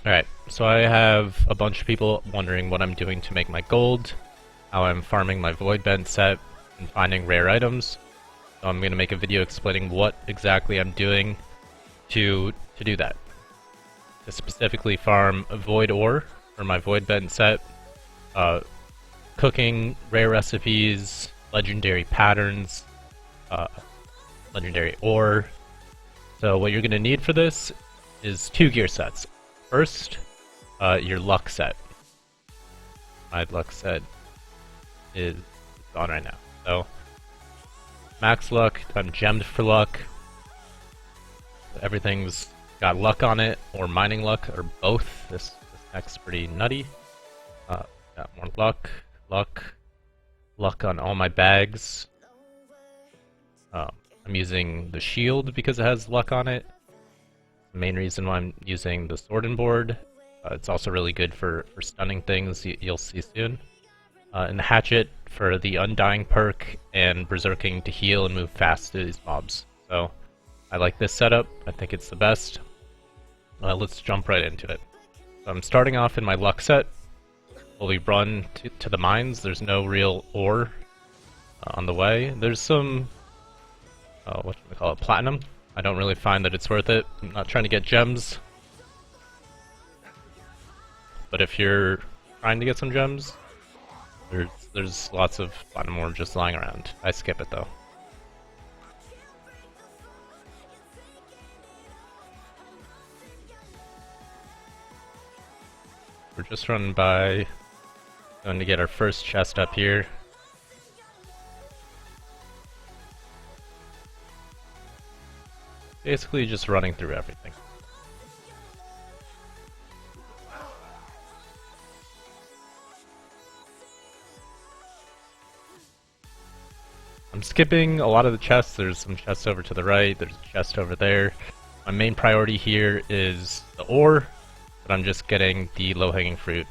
Alright, so I have a bunch of people wondering what I'm doing to make my gold, how I'm farming my void bent set, and finding rare items. So I'm going to make a video explaining what exactly I'm doing to do that. To specifically farm a void ore for my void bent set, cooking rare recipes, legendary patterns, legendary ore. So what you're going to need for this is 2 gear sets. First, your luck set. My luck set is on right now. So, max luck, I'm gemmed for luck. Everything's got luck on it, or mining luck, or both. This neck's pretty nutty. Got more luck on all my bags. I'm using the shield because it has luck on it. The main reason why I'm using the sword and board. It's also really good for stunning things, you'll see soon. And the hatchet for the undying perk and berserking to heal and move fast to these mobs. So I like this setup, I think it's the best. Let's jump right into it. So I'm starting off in my luck set. While we run to the mines, there's no real ore on the way. There's some, what should we call it, platinum. I don't really find that it's worth it. I'm not trying to get gems. But if you're trying to get some gems, there's lots of platinum ore just lying around. I skip it though. We're just running by, going to get our first chest up here. Basically just running through everything. I'm skipping a lot of the chests. There's some chests over to the right, there's a chest over there. My main priority here is the ore, but I'm just getting the low-hanging fruit,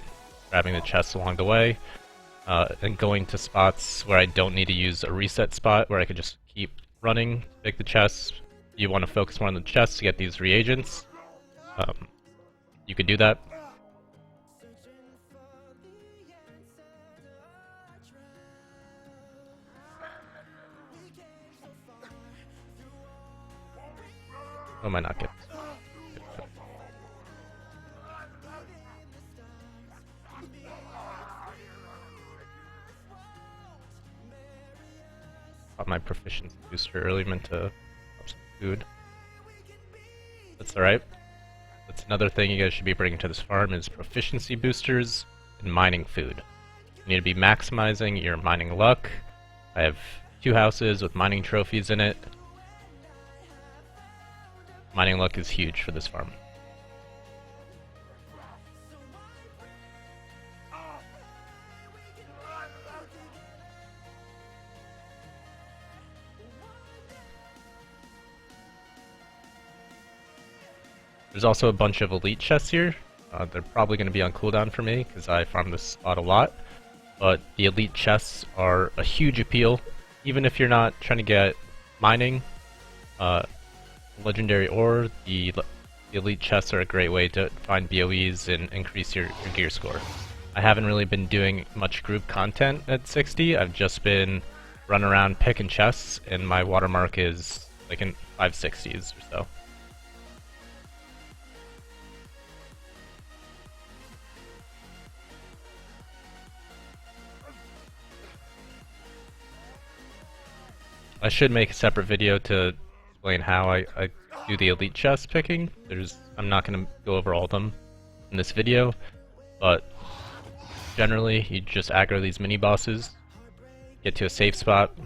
grabbing the chests along the way, and going to spots where I don't need to use a reset spot, where I could just keep running, pick the chests. You want to focus more on the chests to get these reagents. You could do that. Oh, might not get. Got my proficiency booster early, meant to have some food. That's alright. That's another thing you guys should be bringing to this farm is proficiency boosters and mining food. You need to be maximizing your mining luck. I have 2 houses with mining trophies in it. Mining luck is huge for this farm. There's also a bunch of elite chests here. They're probably going to be on cooldown for me because I farm this spot a lot. But the elite chests are a huge appeal. Even if you're not trying to get mining, legendary ore, the elite chests are a great way to find BOEs and increase your gear score. I haven't really been doing much group content at 60. I've just been running around picking chests, and my watermark is like in 560s or so. I should make a separate video to explain how I do the elite chest picking. I'm not going to go over all of them in this video, but generally you just aggro these mini bosses, get to a safe spot,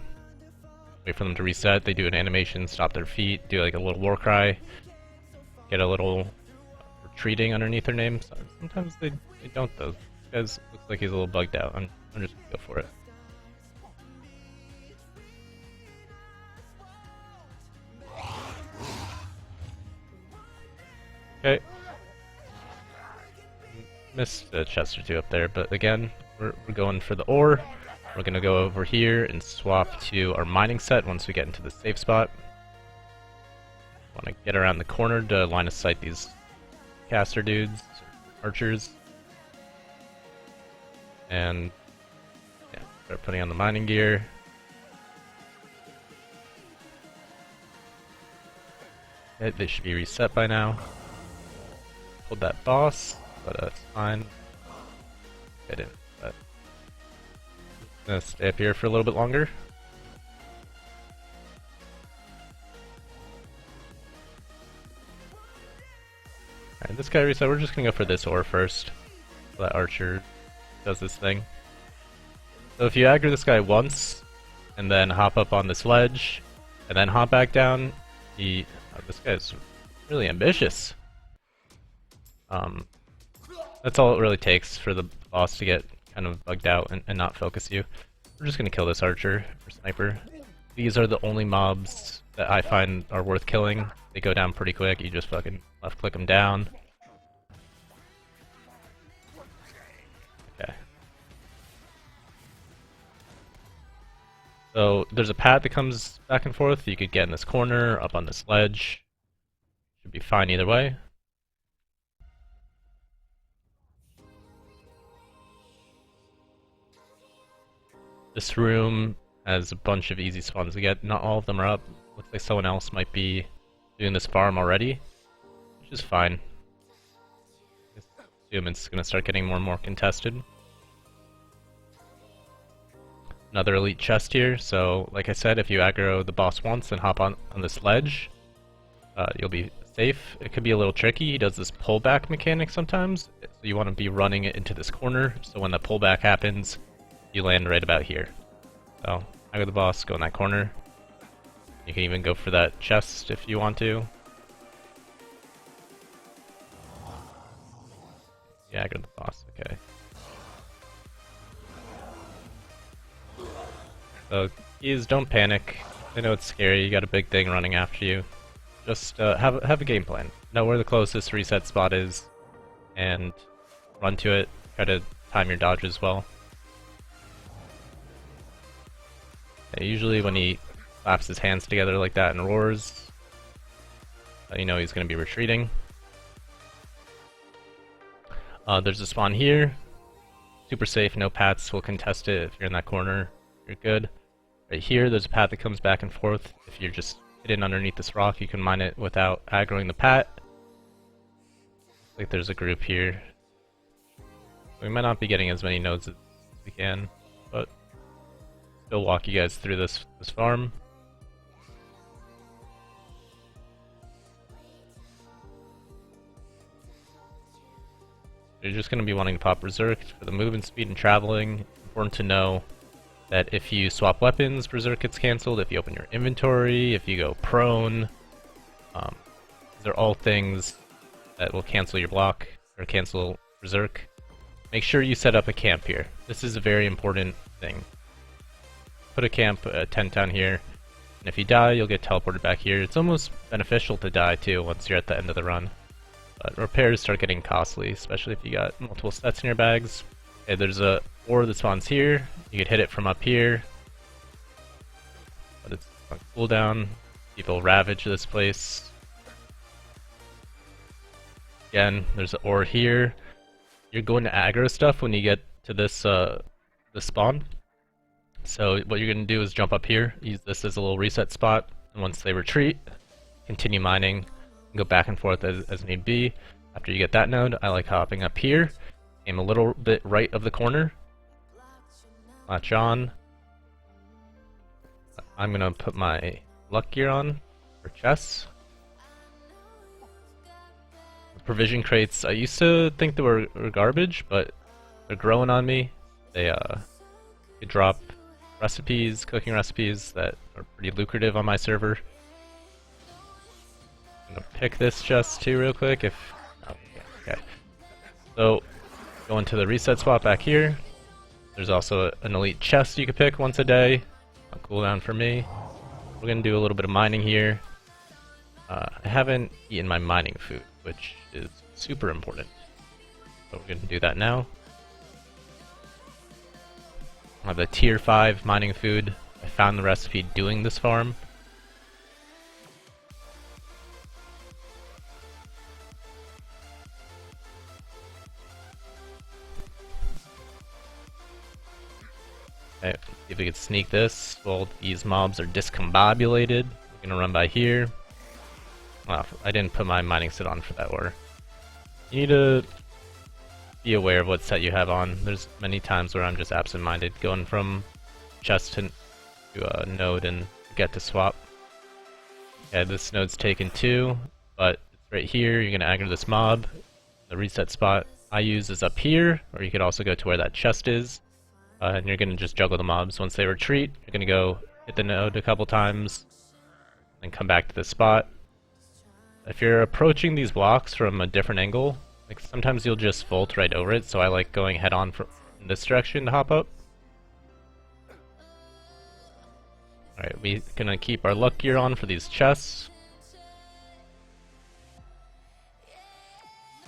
wait for them to reset, they do an animation, stop their feet, do like a little war cry, get a little retreating underneath their name. Sometimes they don't though. This guy looks like he's a little bugged out. I'm just going to go for it. Okay. Missed a chest or 2 up there, but again, we're going for the ore. We're gonna go over here and swap to our mining set once we get into the safe spot. Want to get around the corner to line of sight these caster dudes, archers. And yeah, start putting on the mining gear. Okay, they should be reset by now. Pulled that boss, but it's fine. I didn't. But I'm gonna stay up here for a little bit longer. Alright, this guy reset. We're just gonna go for this ore first. So that archer does this thing. So if you aggro this guy once, and then hop up on this ledge, and then hop back down, this guy's really ambitious. That's all it really takes for the boss to get kind of bugged out and not focus you. We're just gonna kill this archer or sniper. These are the only mobs that I find are worth killing. They go down pretty quick. You just fucking left click them down. Okay. So there's a path that comes back and forth. You could get in this corner, up on this ledge. Should be fine either way. This room has a bunch of easy spawns to get. Not all of them are up. Looks like someone else might be doing this farm already, which is fine. I assume it's going to start getting more and more contested. Another elite chest here, so like I said, if you aggro the boss once and hop on this ledge, you'll be safe. It could be a little tricky. He does this pullback mechanic sometimes, so you want to be running it into this corner, so when the pullback happens, you land right about here. So, aggro the boss, go in that corner. You can even go for that chest if you want to. Yeah, aggro the boss, okay. So, keys, don't panic. I know it's scary, you got a big thing running after you. Just have a game plan. Know where the closest reset spot is, and run to it. Try to time your dodges well. Usually when he claps his hands together like that and roars, you know he's going to be retreating. There's a spawn here. Super safe, no paths will contest it. If you're in that corner, you're good. Right here, there's a path that comes back and forth. If you're just hidden underneath this rock, you can mine it without aggroing the pat. Looks like there's a group here. We might not be getting as many nodes as we can, but still walk you guys through this farm. You're just going to be wanting to pop Berserk for the movement speed and traveling. Important to know that if you swap weapons, Berserk gets cancelled. If you open your inventory, if you go prone, these are all things that will cancel your block or cancel Berserk. Make sure you set up a camp here. This is a very important thing. Put a camp, a tent down here, and if you die, you'll get teleported back here. It's almost beneficial to die too once you're at the end of the run. But repairs start getting costly, especially if you got multiple sets in your bags. Okay, there's a ore that spawns here. You could hit it from up here, but it's on cooldown. People ravage this place. Again, there's an ore here. You're going to aggro stuff when you get to this spawn. So what you're going to do is jump up here, use this as a little reset spot, and once they retreat, continue mining, and go back and forth as need be. After you get that node, I like hopping up here, aim a little bit right of the corner, latch on. I'm going to put my luck gear on for chests. Provision crates, I used to think they were garbage, but they're growing on me. They drop recipes, cooking recipes that are pretty lucrative on my server. I'm gonna pick this chest too real quick okay. So, go into the reset spot back here. There's also an elite chest you can pick once a day. On cooldown for me. We're gonna do a little bit of mining here. I haven't eaten my mining food, which is super important. So we're gonna do that now. I have the tier 5 mining food. I found the recipe doing this farm. Okay, see if we can sneak this while these mobs are discombobulated. We're gonna run by here. Oh, I didn't put my mining set on for that order. You need to be aware of what set you have on. There's many times where I'm just absent-minded, going from chest to a node and get to swap. Okay, this node's taken too, but it's right here. You're gonna aggro this mob. The reset spot I use is up here, or you could also go to where that chest is, and you're gonna just juggle the mobs. Once they retreat, you're gonna go hit the node a couple times, and come back to this spot. If you're approaching these blocks from a different angle, like sometimes you'll just vault right over it, so I like going head on from this direction to hop up. Alright, we're gonna keep our luck gear on for these chests.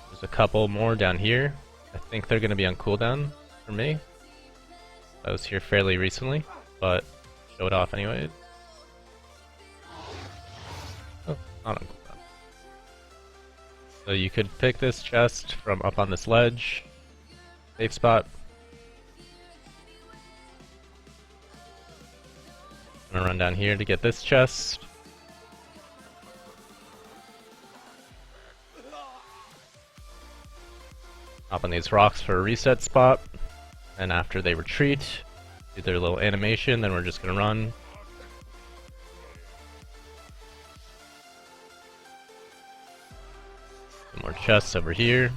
There's a couple more down here. I think they're gonna be on cooldown for me. I was here fairly recently, but show it off anyway. Oh, not on cooldown. So you could pick this chest from up on this ledge. Safe spot. I'm gonna run down here to get this chest. Hop on these rocks for a reset spot. And after they retreat, do their little animation, then we're just gonna run. Some more chests over here.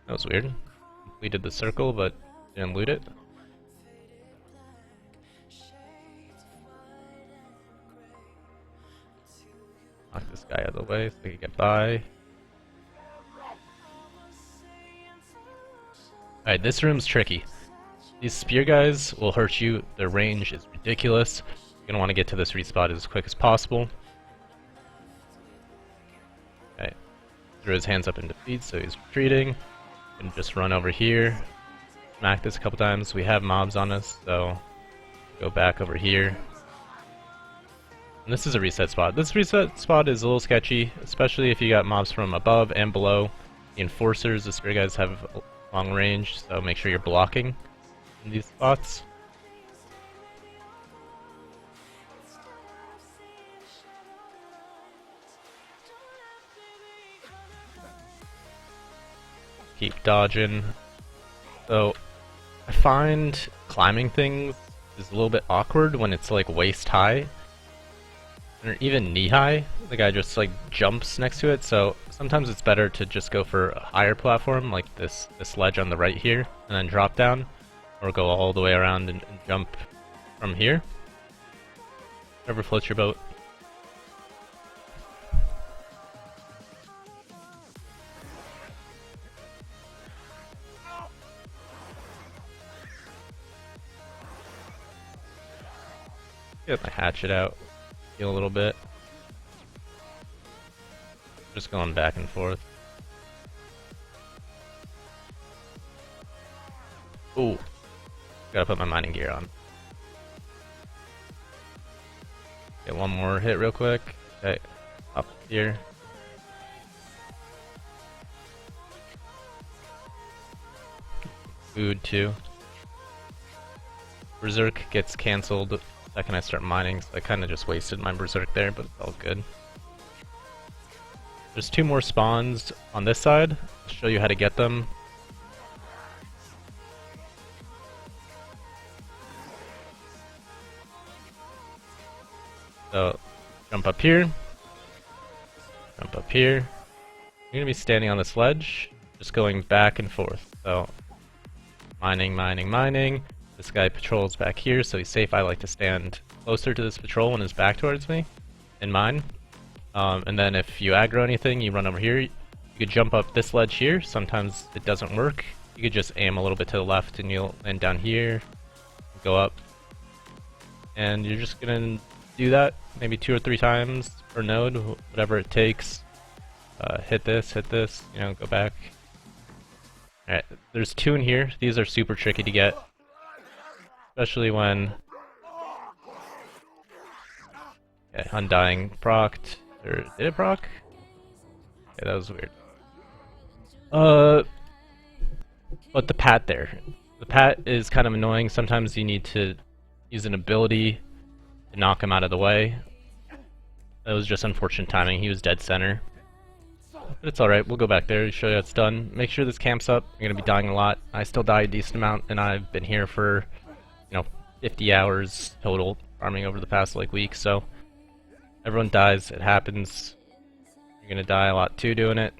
That was weird. Completed the circle, but didn't loot it. Knock this guy out of the way so we can get by. Alright, this room's tricky. These spear guys will hurt you. Their range is ridiculous. You're gonna want to get to this respawn as quick as possible. Okay. Threw his hands up in defeat, so he's retreating. And just run over here, smack this a couple times. We have mobs on us, so go back over here. And this is a reset spot. This reset spot is a little sketchy, especially if you got mobs from above and below. The enforcers, the spear guys, have long range, so make sure you're blocking in these spots. Keep dodging. So I find climbing things is a little bit awkward when it's like waist high or even knee high. The guy just like jumps next to it, so sometimes it's better to just go for a higher platform like this ledge on the right here and then drop down, or go all the way around and jump from here. Whatever floats your boat. Get my hatchet out, heal a little bit. Just going back and forth. Ooh, gotta put my mining gear on. Get one more hit real quick. Okay, up here. Food too. Berserk gets cancelled the second I start mining, so I kind of just wasted my Berserk there, but it's all good. There's two more spawns on this side. I'll show you how to get them. So, jump up here. Jump up here. You're gonna be standing on this ledge, just going back and forth. So, mining, mining, mining. This guy patrols back here, so he's safe. I like to stand closer to this patrol when his back towards me, and mine. And then if you aggro anything, you run over here. You could jump up this ledge here. Sometimes it doesn't work. You could just aim a little bit to the left, and you'll land down here. Go up, and you're just gonna do that maybe 2 or 3 times per node, whatever it takes. Hit this, you know, go back. Alright, there's 2 in here. These are super tricky to get. Especially when... Okay, Undying procced. Or did it proc? Okay, that was weird. But the pat there. The pat is kind of annoying. Sometimes you need to use an ability to knock him out of the way. That was just unfortunate timing. He was dead center. But it's alright, we'll go back there to show you how it's done. Make sure this camp's up. You're gonna be dying a lot. I still die a decent amount, and I've been here for, 50 hours total, farming over the past, week, so... Everyone dies, it happens. You're gonna die a lot too doing it.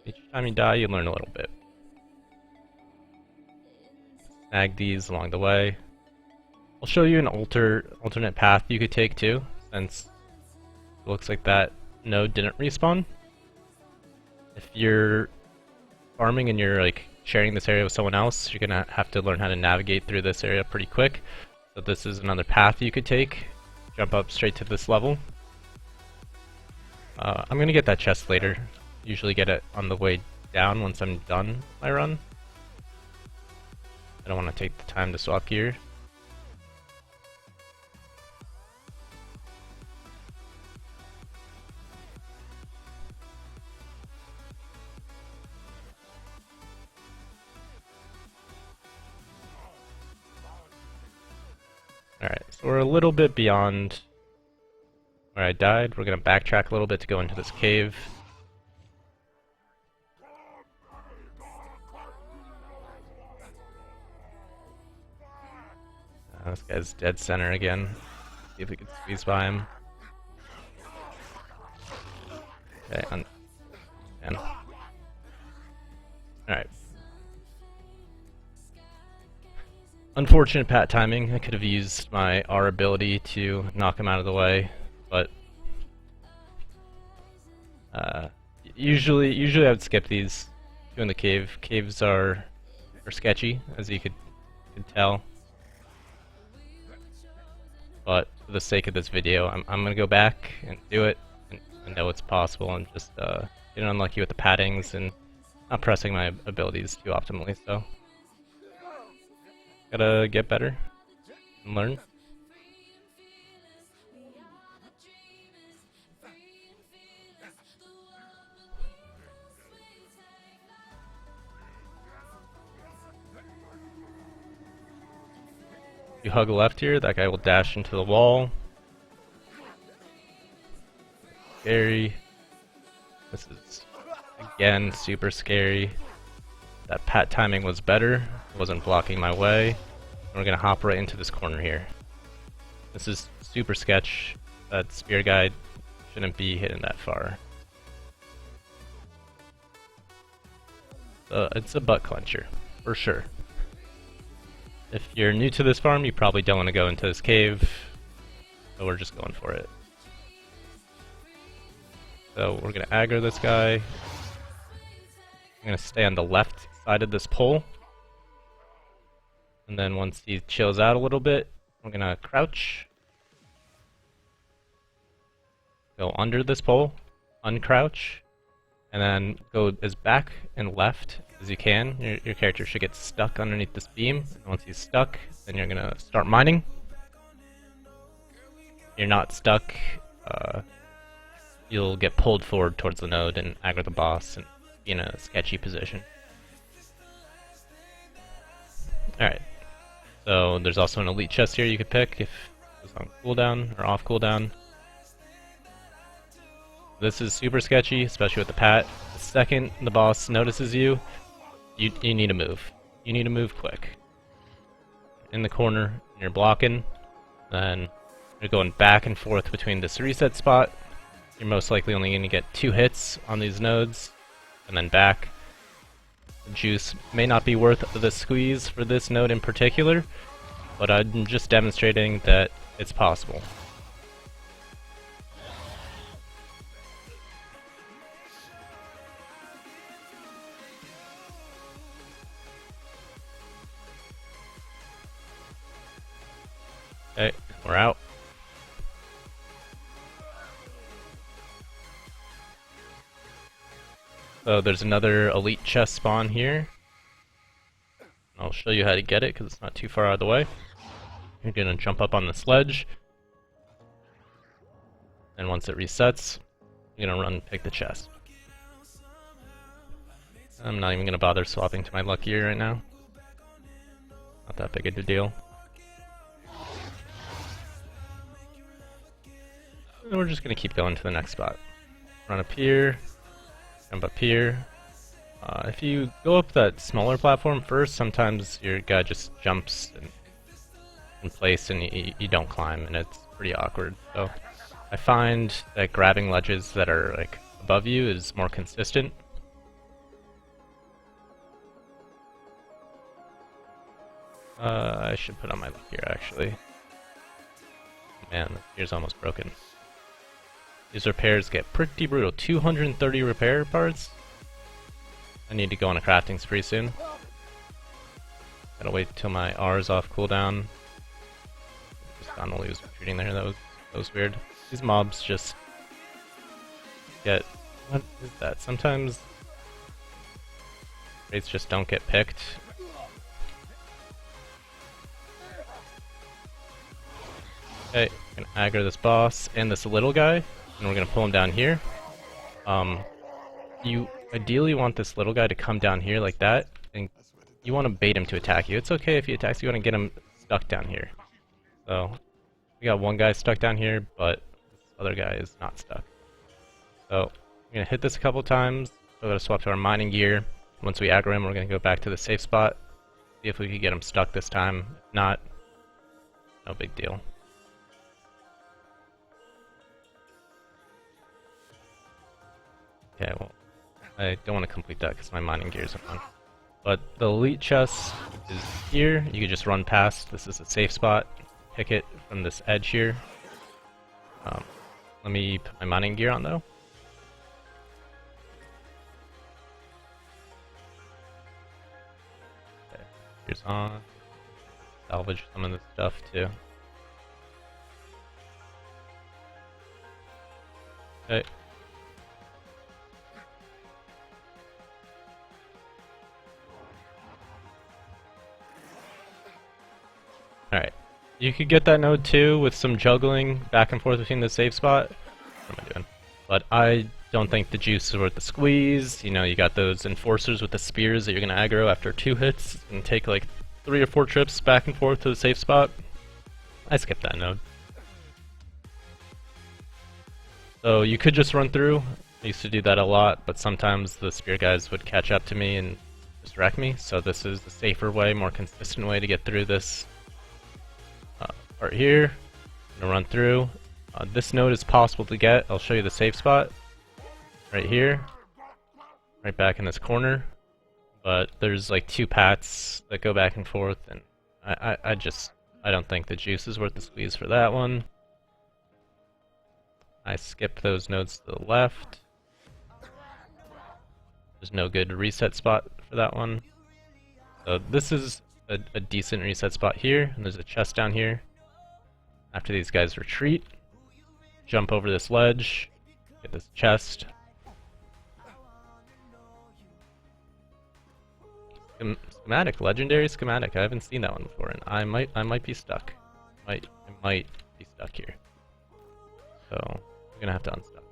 Each time you die, you learn a little bit. Snag these along the way. I'll show you an alternate path you could take too, since it looks like that node didn't respawn. If you're farming and you're sharing this area with someone else, you're gonna have to learn how to navigate through this area pretty quick. So this is another path you could take. Jump up straight to this level. I'm gonna get that chest later. Usually get it on the way down once I'm done my run. I don't want to take the time to swap gear. Alright, so we're a little bit beyond where I died. We're going to backtrack a little bit to go into this cave. This guy's dead center again. See if we can squeeze by him. Okay, Alright. Unfortunate pat timing. I could have used my R ability to knock him out of the way, but usually I would skip these two in the cave. Caves are sketchy, as you could tell. But for the sake of this video, I'm gonna go back and do it, and know it's possible, and just getting unlucky with the paddings and not pressing my abilities too optimally. So. Gotta get better and learn. You hug left here, that guy will dash into the wall. Scary. This is, again, super scary. That pat timing was better. It wasn't blocking my way. We're gonna hop right into this corner here. This is super sketch. That spear guy shouldn't be hitting that far. It's a butt clencher, for sure. If you're new to this farm, you probably don't want to go into this cave, so we're just going for it. So we're gonna aggro this guy. I'm gonna stay on the left side of this pole. And then once he chills out a little bit, we're gonna crouch. Go under this pole, uncrouch, and then go as back and left as you can. Your character should get stuck underneath this beam. And once he's stuck, then you're gonna start mining. If you're not stuck, you'll get pulled forward towards the node and aggro the boss and be in a sketchy position. Alright, so there's also an elite chest here you could pick if it's on cooldown or off cooldown. This is super sketchy, especially with the pat. The second the boss notices you, you need to move. You need to move quick. In the corner, you're blocking, then you're going back and forth between this reset spot. You're most likely only going to get 2 hits on these nodes, and then back. The juice may not be worth the squeeze for this node in particular, but I'm just demonstrating that it's possible. Okay, we're out. So there's another elite chest spawn here. I'll show you how to get it because it's not too far out of the way. You're gonna jump up on the sledge, and once it resets, you're gonna run and pick the chest. I'm not even gonna bother swapping to my luck gear right now. Not that big of a deal. And we're just gonna keep going to the next spot. Run up here, jump up here. If you go up that smaller platform first, sometimes your guy just jumps in place and you don't climb, and it's pretty awkward. So I find that grabbing ledges that are like above you is more consistent. I should put on my luck gear actually. Man, the gear's almost broken. These repairs get pretty brutal. 230 repair parts. I need to go on a crafting spree soon. Gotta wait till my R is off cooldown. Just Donnelly was retreating there. That was weird. These mobs just get. What is that? Sometimes rates just don't get picked. Okay, I'm gonna aggro this boss and this little guy, and we're gonna pull him down here. You ideally want this little guy to come down here like that, and you want to bait him to attack you. It's okay if he attacks you, want to get him stuck down here. So, we got one guy stuck down here, but this other guy is not stuck. So, I'm gonna hit this a couple times. We're gonna swap to our mining gear. Once we aggro him, we're gonna go back to the safe spot. See if we can get him stuck this time. If not, no big deal. Okay, well, I don't want to complete that because my mining gears are on. But the elite chest is here. You can just run past. This is a safe spot. Pick it from this edge here. Let me put my mining gear on though. Okay, gears on. Salvage some of this stuff too. Okay. Alright, you could get that node too with some juggling back and forth between the safe spot. What am I doing? But I don't think the juice is worth the squeeze. You know, you got those enforcers with the spears that you're gonna aggro after 2 hits and take like 3 or 4 trips back and forth to the safe spot. I skipped that node. So you could just run through. I used to do that a lot, but sometimes the spear guys would catch up to me and just wreck me. So this is the safer way, more consistent way to get through this part here. I'm gonna run through. This node is possible to get. I'll show you the safe spot right here, right back in this corner. But there's like 2 paths that go back and forth, and I don't think the juice is worth the squeeze for that one. I skipped those nodes to the left. There's no good reset spot for that one. So this is a decent reset spot here, and there's a chest down here. After these guys retreat, jump over this ledge, get this chest. Schematic, legendary schematic. I haven't seen that one before, and I might be stuck. I might be stuck here. So I'm gonna have to unstuck.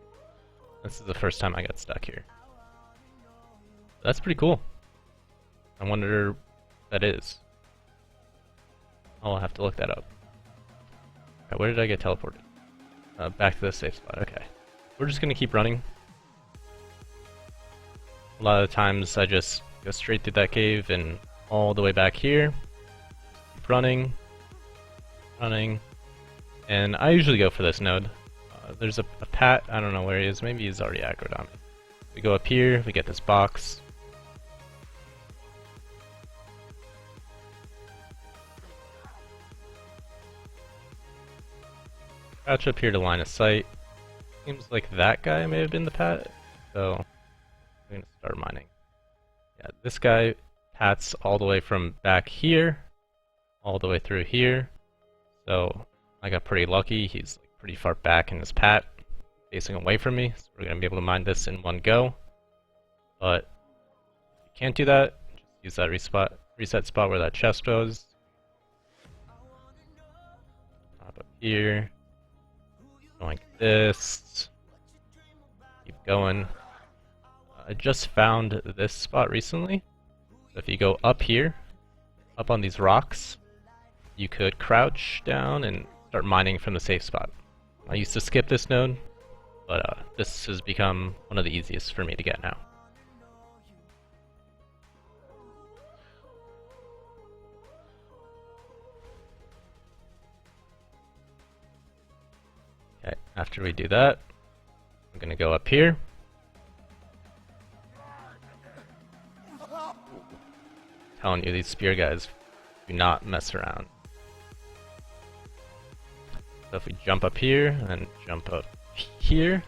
This is the first time I got stuck here. That's pretty cool. I wonder what that is. I'll have to look that up. Okay, where did I get teleported? Back to the safe spot. Okay. We're just gonna keep running. A lot of the times I just go straight through that cave and all the way back here. Keep running. Running. And I usually go for this node. There's a Pat, I don't know where he is. Maybe he's already aggroed on me. We go up here, we get this box. Crouch up here to line of sight. Seems like that guy may have been the Pat, so I'm gonna start mining. Yeah, this guy Pat's all the way from back here, all the way through here. So I got pretty lucky. He's like pretty far back in his Pat, facing away from me. So we're gonna be able to mine this in one go. But if you can't do that, just use that reset spot where that chest was. Hop up here. Like this. Keep going. I just found this spot recently. So if you go up here, up on these rocks, you could crouch down and start mining from the safe spot. I used to skip this node, but this has become one of the easiest for me to get now. Okay, after we do that, I'm gonna go up here. Telling you, these spear guys do not mess around. So if we jump up here and jump up here,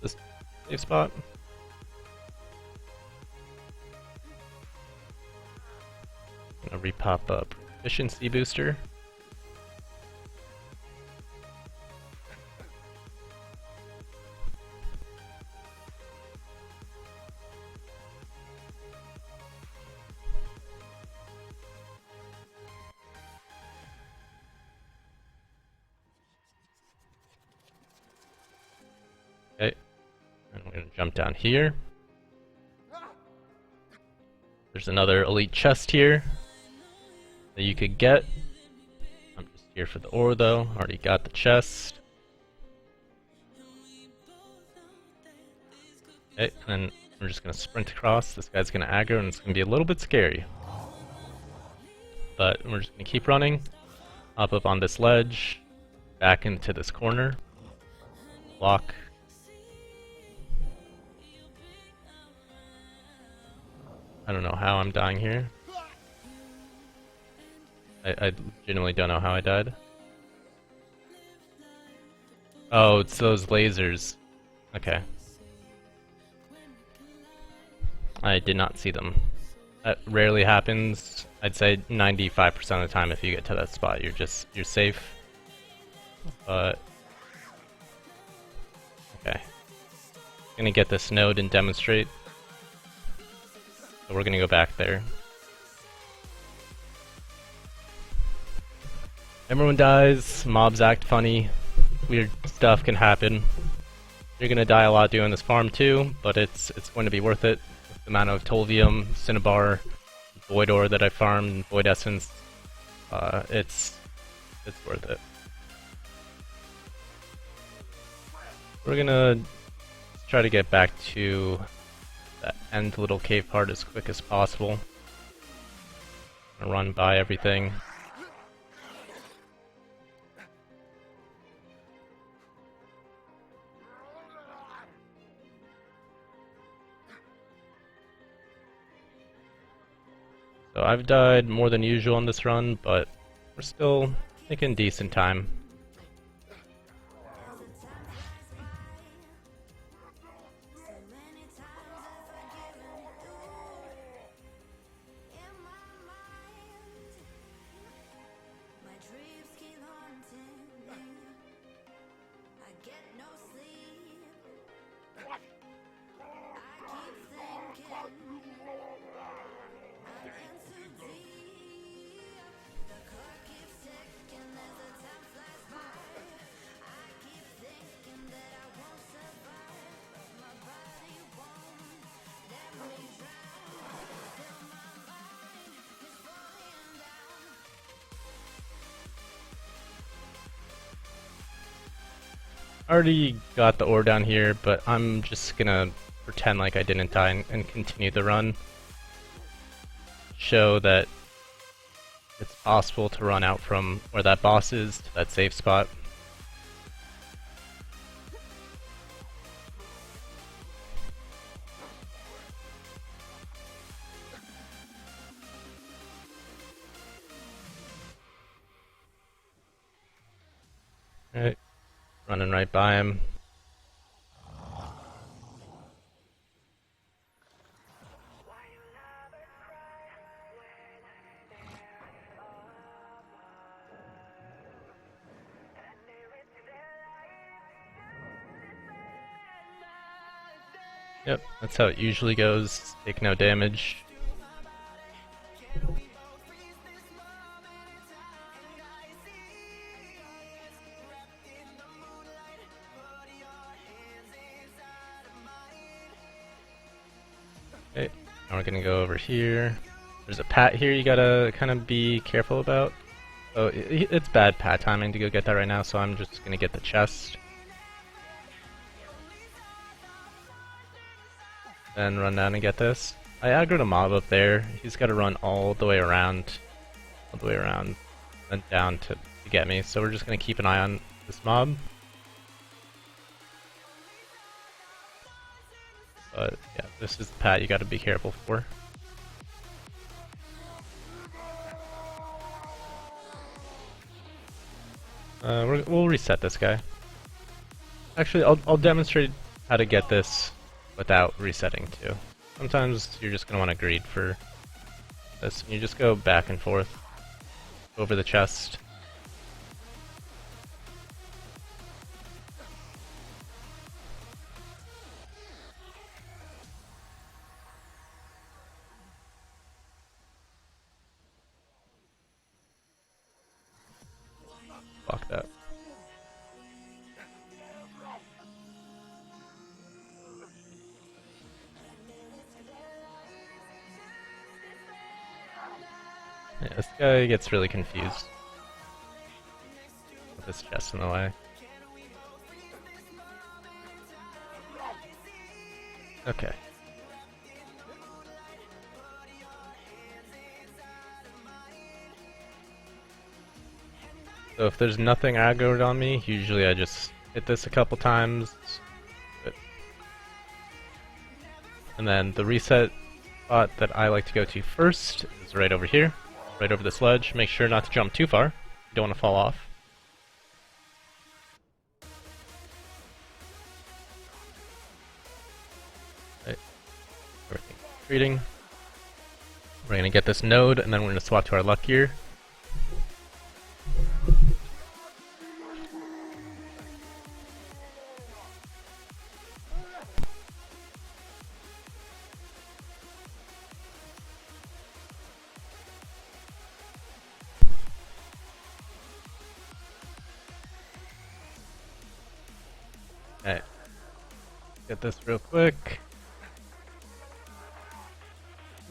this safe spot. I'm gonna repop up efficiency booster. Okay, and we're gonna jump down here. There's another elite chest here that you could get. I'm just here for the ore though, already got the chest. Okay, and we're just gonna sprint across. This guy's gonna aggro and it's gonna be a little bit scary. But we're just gonna keep running, hop up on this ledge, back into this corner, block. I don't know how I'm dying here. I genuinely don't know how I died. Oh, it's those lasers. Okay. I did not see them. That rarely happens. I'd say 95% of the time if you get to that spot, you're safe. But okay. Gonna get this node and demonstrate. So we're gonna go back there. Everyone dies, mobs act funny, weird stuff can happen. You're gonna die a lot doing this farm too, but it's going to be worth it. With the amount of Tolvium, Cinnabar, Void Ore that I farmed, Void Essence, it's worth it. We're gonna try to get back to that end little cave part as quick as possible. Gonna run by everything. So I've died more than usual on this run, but we're still making decent time. I already got the ore down here, but I'm just gonna pretend like I didn't die and continue the run. Show that it's possible to run out from where that boss is to that safe spot. Alright. Running right by him. Yep, that's how it usually goes. Take no damage. Okay, now we're gonna go over here. There's a pat here you gotta kind of be careful about. So it's bad pat timing to go get that right now, so I'm just gonna get the chest. Then run down and get this. I aggroed a mob up there. He's gotta run all the way around, and down to get me. So we're just gonna keep an eye on this mob. But yeah, this is the pat you gotta be careful for. We'll reset this guy. Actually, I'll demonstrate how to get this without resetting too. Sometimes you're just gonna want to greed for this. You just go back and forth over the chest. Fuck that. Yeah, this guy gets really confused with this chest in the way. Okay. So if there's nothing aggroed on me, usually I just hit this a couple times. And then the reset spot that I like to go to first is right over here, right over this ledge. Make sure not to jump too far. You don't want to fall off. Right. Everything's treating. We're going to get this node, and then we're going to swap to our luck gear. Alright, get this real quick.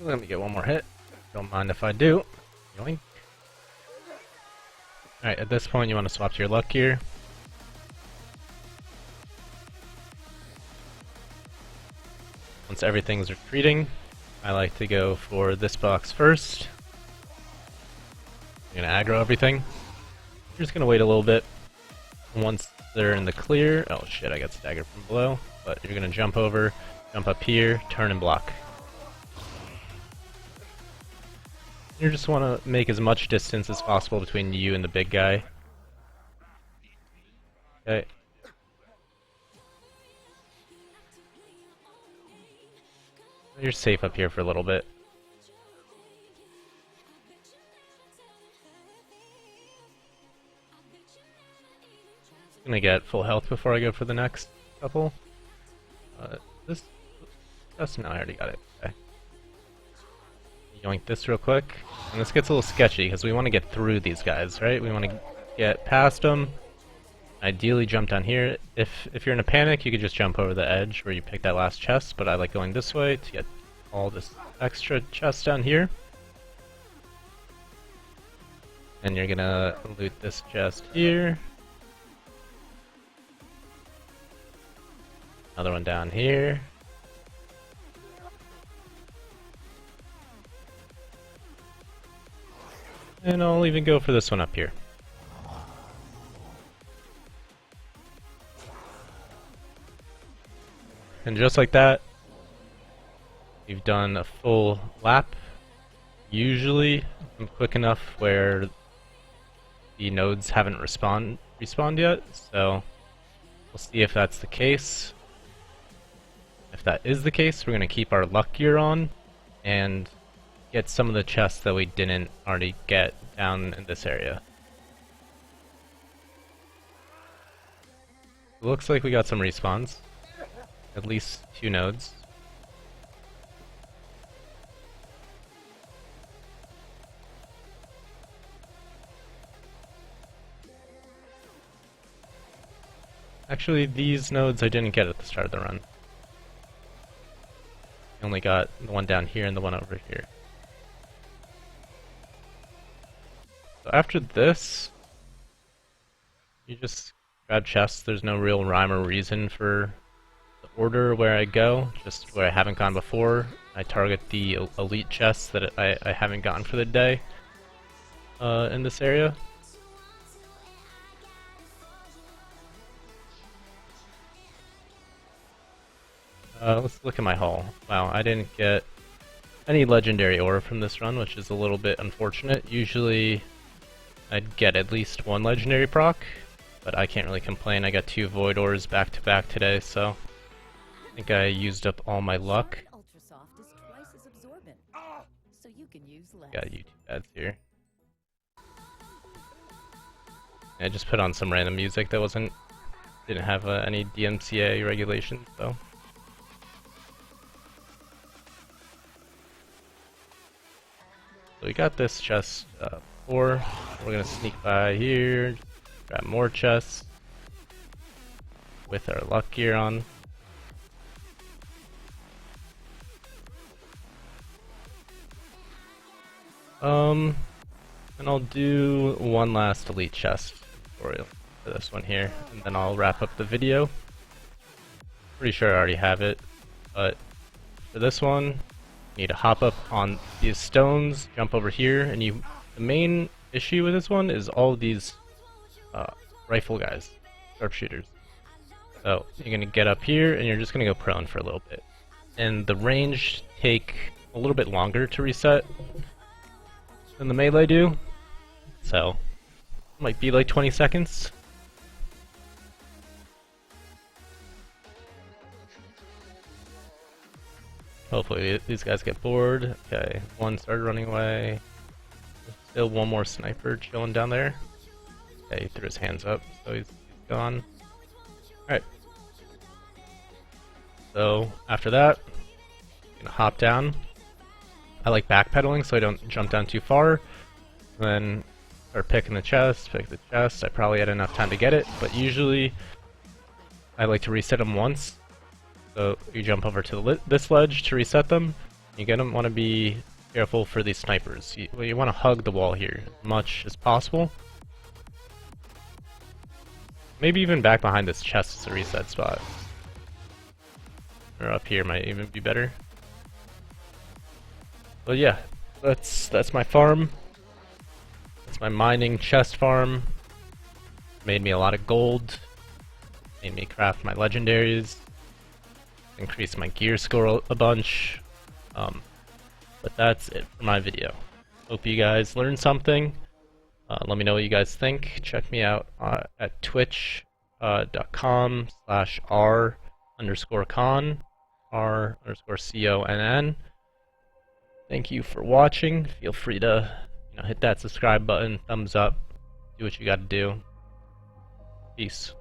Let me get one more hit. Don't mind if I do. Yoink. Alright, at this point you want to swap to your luck gear. Once everything's retreating, I like to go for this box first. I'm gonna aggro everything. You're just gonna wait a little bit. Once they're in the clear, oh shit, I got staggered from below, but you're gonna jump over, jump up here, turn and block. You just want to make as much distance as possible between you and the big guy. Okay. You're safe up here for a little bit. I'm gonna get full health before I go for the next couple. No, I already got it. Okay. Yoink this real quick. And this gets a little sketchy because we want to get through these guys, right? We want to get past them. Ideally jump down here. If you're in a panic, you could just jump over the edge where you pick that last chest, but I like going this way to get all this extra chest down here. And you're gonna loot this chest here. Another one down here. And I'll even go for this one up here. And just like that, you've done a full lap. Usually, I'm quick enough where the nodes haven't respawned yet, so we'll see if that's the case. If that is the case, we're going to keep our luck gear on and get some of the chests that we didn't already get down in this area. It looks like we got some respawns. At least 2 nodes. Actually, these nodes I didn't get at the start of the run. I only got the one down here and the one over here. So after this, you just grab chests. There's no real rhyme or reason for the order where I go, just where I haven't gone before. I target the elite chests that I haven't gotten for the day in this area. Let's look at my haul. Wow, I didn't get any legendary ore from this run, which is a little bit unfortunate. Usually I'd get at least one legendary proc, but I can't really complain. I got 2 void ores back to back today, so I think I used up all my luck. Got YouTube ads here. I just put on some random music that didn't have any DMCA regulations, so. So we got this chest 4. We're gonna sneak by here, grab more chests with our luck gear on. And I'll do one last elite chest tutorial for this one here, and then I'll wrap up the video. Pretty sure I already have it, but for this one, you need to hop up on these stones, jump over here, and the main issue with this one is all of these rifle guys, sharpshooters. So you're gonna get up here, and you're just gonna go prone for a little bit, and the range take a little bit longer to reset than the melee do, so it might be like 20 seconds. Hopefully these guys get bored. Okay, one started running away. Still one more sniper chilling down there. Okay, he threw his hands up, so he's gone. Alright. So after that, I'm gonna hop down. I like backpedaling so I don't jump down too far. Then start picking the chest, pick the chest. I probably had enough time to get it, but usually I like to reset them once. So you jump over to this ledge to reset them. You're gonna want to be careful for these snipers. You want to hug the wall here as much as possible. Maybe even back behind this chest is a reset spot. Or up here might even be better. But yeah, that's my farm. That's my mining chest farm. Made me a lot of gold. Made me craft my legendaries. Increased my gear score a bunch. But that's it for my video. Hope you guys learned something. Let me know what you guys think. Check me out at twitch.com/r_con, r_CONN. Thank you for watching. Feel free to hit that subscribe button, thumbs up, do what you gotta do. Peace.